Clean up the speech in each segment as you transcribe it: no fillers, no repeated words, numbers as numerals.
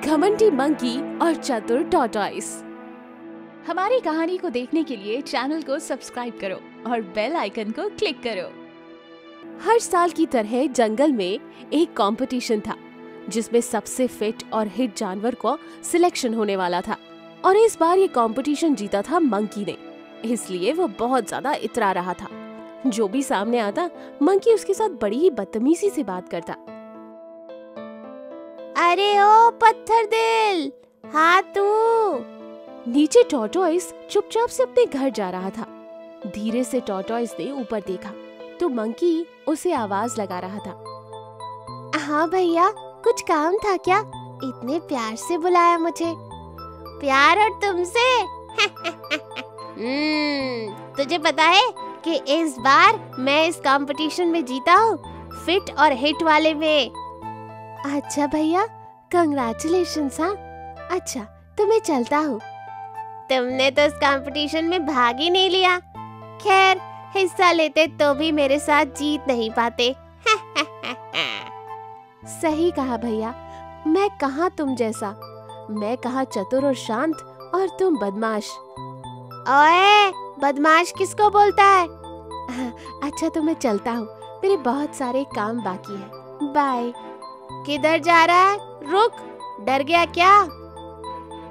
घमंडी मंकी और चतुर टॉर्टॉइस। हमारी कहानी को देखने के लिए चैनल को सब्सक्राइब करो और बेल आइकन को क्लिक करो। हर साल की तरह जंगल में एक कंपटीशन था जिसमें सबसे फिट और हिट जानवर को सिलेक्शन होने वाला था और इस बार ये कंपटीशन जीता था मंकी ने, इसलिए वो बहुत ज्यादा इतरा रहा था। जो भी सामने आता मंकी उसके साथ बड़ी ही बदतमीजी से बात करता। अरे ओ पत्थर दिल, हाँ तू। नीचे टॉर्टॉइस चुपचाप से अपने घर जा रहा था। धीरे से टॉर्टॉइस ने ऊपर देखा तो मंकी उसे आवाज लगा रहा था। हाँ भैया, कुछ काम था क्या? इतने प्यार से बुलाया मुझे। प्यार और तुमसे? तुझे पता है कि इस बार मैं इस कंपटीशन में जीता हूँ, फिट और हिट वाले में। अच्छा भैया, कंग्रेचुलेशंस। हाँ अच्छा, तो मैं चलता हूँ। तुमने तो इस कंपटीशन में भाग ही नहीं लिया। खैर, हिस्सा लेते तो भी मेरे साथ जीत नहीं पाते। सही कहा भैया, मैं कहाँ तुम जैसा। मैं कहाँ चतुर और शांत और तुम बदमाश। ओए, बदमाश किसको बोलता है? अच्छा तो मैं चलता हूँ, मेरे बहुत सारे काम बाकी है। बाय। किधर जा रहा है? रुक, डर गया क्या?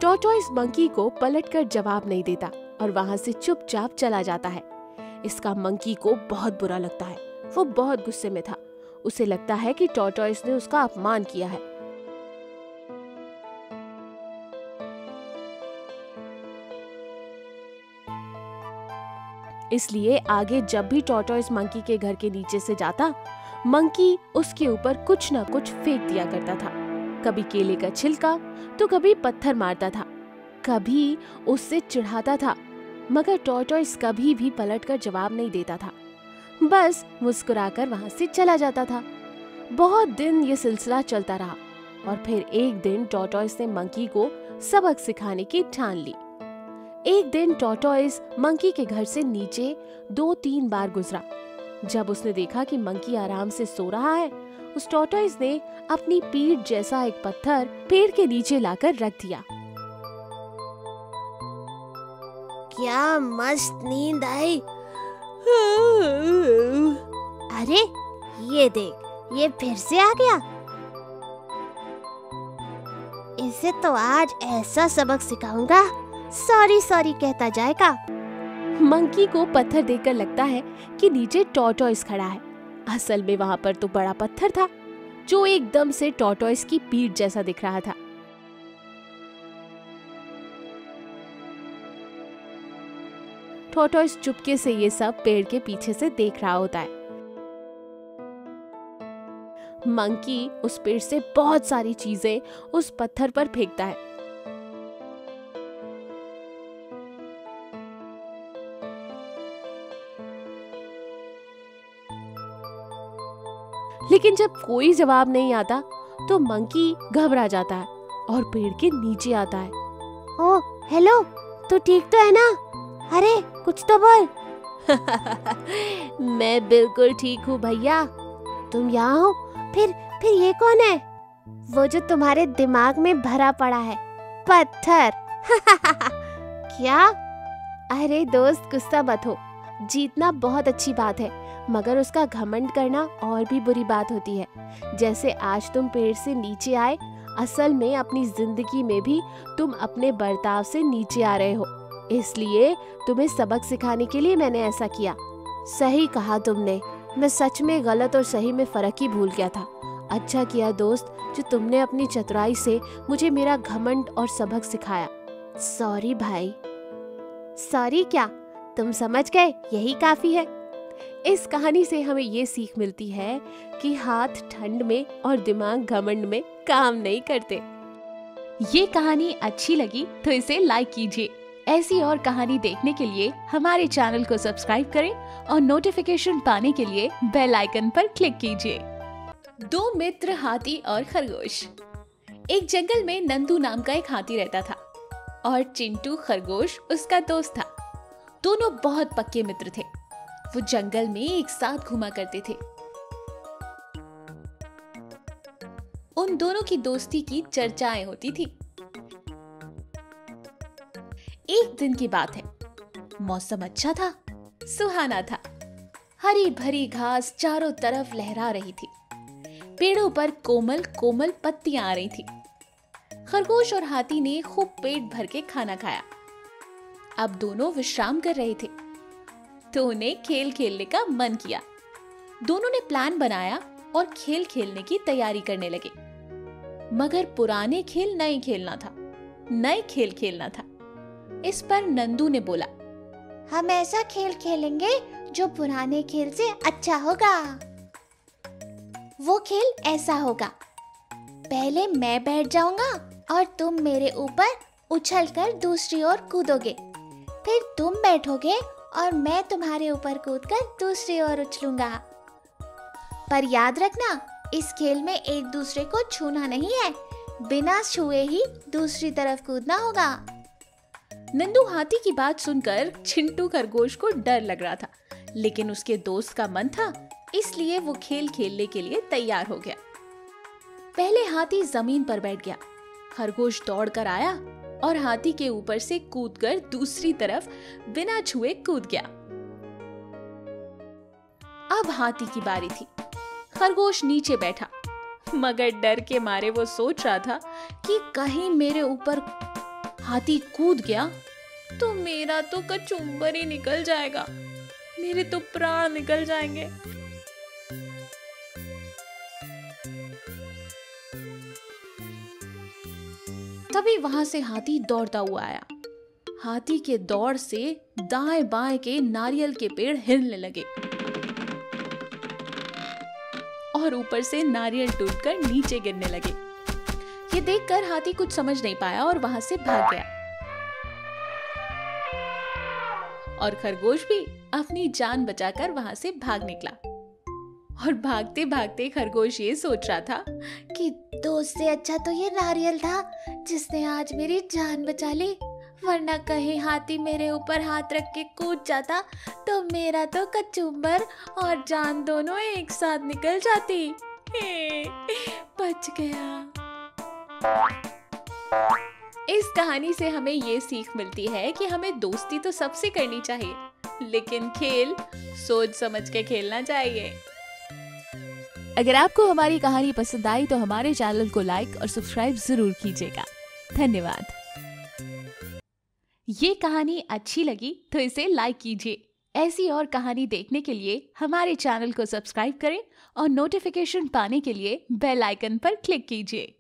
टॉर्टॉइस मंकी को पलटकर जवाब नहीं देता और वहाँ से चुपचाप चला जाता है। इसका मंकी को बहुत बुरा लगता है। वो बहुत गुस्से में था। उसे लगता है कि टॉर्टॉइस ने उसका अपमान किया है। इसलिए आगे जब भी टॉर्टॉइस मंकी के घर के नीचे से जाता, मंकी उसके ऊपर कुछ न कुछ फेंक दिया करता था। कभी केले का छिलका तो कभी पत्थर मारता था, कभी उससे चिढ़ाता था, मगर टॉर्टॉइस कभी भी पलटकर जवाब नहीं देता था। बस मुस्कुराकर वहां से चला जाता था। बहुत दिन ये सिलसिला चलता रहा और फिर एक दिन टॉर्टॉइस ने मंकी को सबक सिखाने की ठान ली। एक दिन टॉर्टॉइस मंकी के घर से नीचे 2-3 बार गुजरा। जब उसने देखा कि मंकी आराम से सो रहा है, उस टॉर्टॉइस ने अपनी पीठ जैसा एक पत्थर पेड़ के नीचे लाकर रख दिया। क्या मस्त नींद आई। अरे ये देख, ये फिर से आ गया। इसे तो आज ऐसा सबक सिखाऊंगा, सॉरी सॉरी कहता जाएगा। मंकी को पत्थर देखकर लगता है कि नीचे टॉर्टॉइस खड़ा है। असल में वहां पर तो बड़ा पत्थर था जो एकदम से टॉर्टॉइस की पीठ जैसा दिख रहा था। टॉर्टॉइस चुपके से ये सब पेड़ के पीछे से देख रहा होता है। मंकी उस पेड़ से बहुत सारी चीजें उस पत्थर पर फेंकता है। लेकिन जब कोई जवाब नहीं आता तो मंकी घबरा जाता है और पेड़ के नीचे आता है। ओ हेलो, तू ठीक तो है ना? अरे कुछ तो बोल। मैं बिल्कुल ठीक हूँ भैया। तुम यहाँ हो? फिर ये कौन है? वो जो तुम्हारे दिमाग में भरा पड़ा है, पत्थर। क्या? अरे दोस्त, गुस्सा मत हो। जीतना बहुत अच्छी बात है, मगर उसका घमंड करना और भी बुरी बात होती है। जैसे आज तुम पेड़ से नीचे आए, असल में अपनी जिंदगी में भी तुम अपने बर्ताव से नीचे आ रहे हो। इसलिए तुम्हें सबक सिखाने के लिए मैंने ऐसा किया। सही कहा तुमने। मैं सच में गलत और सही में फर्क ही भूल गया था। अच्छा किया दोस्त जो तुमने अपनी चतुराई से मुझे मेरा घमंड और सबक सिखाया। सॉरी भाई। सॉरी क्या, तुम समझ गए, यही काफी है। इस कहानी से हमें ये सीख मिलती है कि हाथ ठंड में और दिमाग घमंड में काम नहीं करते। ये कहानी अच्छी लगी तो इसे लाइक कीजिए। ऐसी और कहानी देखने के लिए हमारे चैनल को सब्सक्राइब करें और नोटिफिकेशन पाने के लिए बेल आइकन पर क्लिक कीजिए। 2 मित्र, हाथी और खरगोश। एक जंगल में नंदू नाम का एक हाथी रहता था और चिंटू खरगोश उसका दोस्त था। दोनों बहुत पक्के मित्र थे। वो जंगल में एक साथ घुमा करते थे। उन उन दोनों की दोस्ती की चर्चाएं होती थी। एक दिन की बात है। मौसम अच्छा था, सुहाना था। हरी भरी घास चारों तरफ लहरा रही थी। पेड़ों पर कोमल कोमल पत्तियां आ रही थी। खरगोश और हाथी ने खूब पेट भर के खाना खाया। अब दोनों विश्राम कर रहे थे तो उन्हें खेल खेलने का मन किया। दोनों ने प्लान बनाया और खेल खेलने की तैयारी करने लगे। मगर पुराने खेल नहीं खेलना था, नए खेल खेलना था। इस पर नंदू ने बोला, हम ऐसा खेल खेलेंगे जो पुराने खेल से अच्छा होगा। वो खेल ऐसा होगा, पहले मैं बैठ जाऊंगा और तुम मेरे ऊपर उछलकर दूसरी ओर कूदोगे, फिर तुम बैठोगे और मैं तुम्हारे ऊपर कूदकर दूसरी ओर उछलूंगा। पर याद रखना, इस खेल में एक दूसरे को छूना नहीं है, बिना छुए ही दूसरी तरफ कूदना होगा। नंदू हाथी की बात सुनकर चिंटू खरगोश को डर लग रहा था, लेकिन उसके दोस्त का मन था, इसलिए वो खेल खेलने के लिए तैयार हो गया। पहले हाथी जमीन पर बैठ गया। खरगोश दौड़ कर आया और हाथी के ऊपर से कूदकर दूसरी तरफ बिना छुए कूद गया। अब हाथी की बारी थी। खरगोश नीचे बैठा, मगर डर के मारे वो सोच रहा था कि कहीं मेरे ऊपर हाथी कूद गया तो मेरा तो कचुम्बर ही निकल जाएगा, मेरे तो प्राण निकल जाएंगे। तभी वहां से हाथी दौड़ता हुआ आया। हाथी के दौड़ से दाएं बाएं के नारियल के पेड़ हिलने लगे और ऊपर से नारियल टूटकर नीचे गिरने लगे। ये देखकर हाथी कुछ समझ नहीं पाया और वहां से भाग गया। और खरगोश भी अपनी जान बचाकर वहां से भाग निकला। और भागते भागते खरगोश ये सोच रहा था कि दोस्त से अच्छा तो ये नारियल था जिसने आज मेरी जान बचा ली, वरना कहीं हाथी मेरे ऊपर हाथ रख के कूद जाता तो मेरा तो कचुम्बर और जान दोनों एक साथ निकल जाती। बच गया। इस कहानी से हमें ये सीख मिलती है कि हमें दोस्ती तो सबसे करनी चाहिए, लेकिन खेल सोच समझ के खेलना चाहिए। अगर आपको हमारी कहानी पसंद आई तो हमारे चैनल को लाइक और सब्सक्राइब जरूर कीजिएगा। धन्यवाद। ये कहानी अच्छी लगी तो इसे लाइक कीजिए। ऐसी और कहानी देखने के लिए हमारे चैनल को सब्सक्राइब करें और नोटिफिकेशन पाने के लिए बेल आइकन पर क्लिक कीजिए।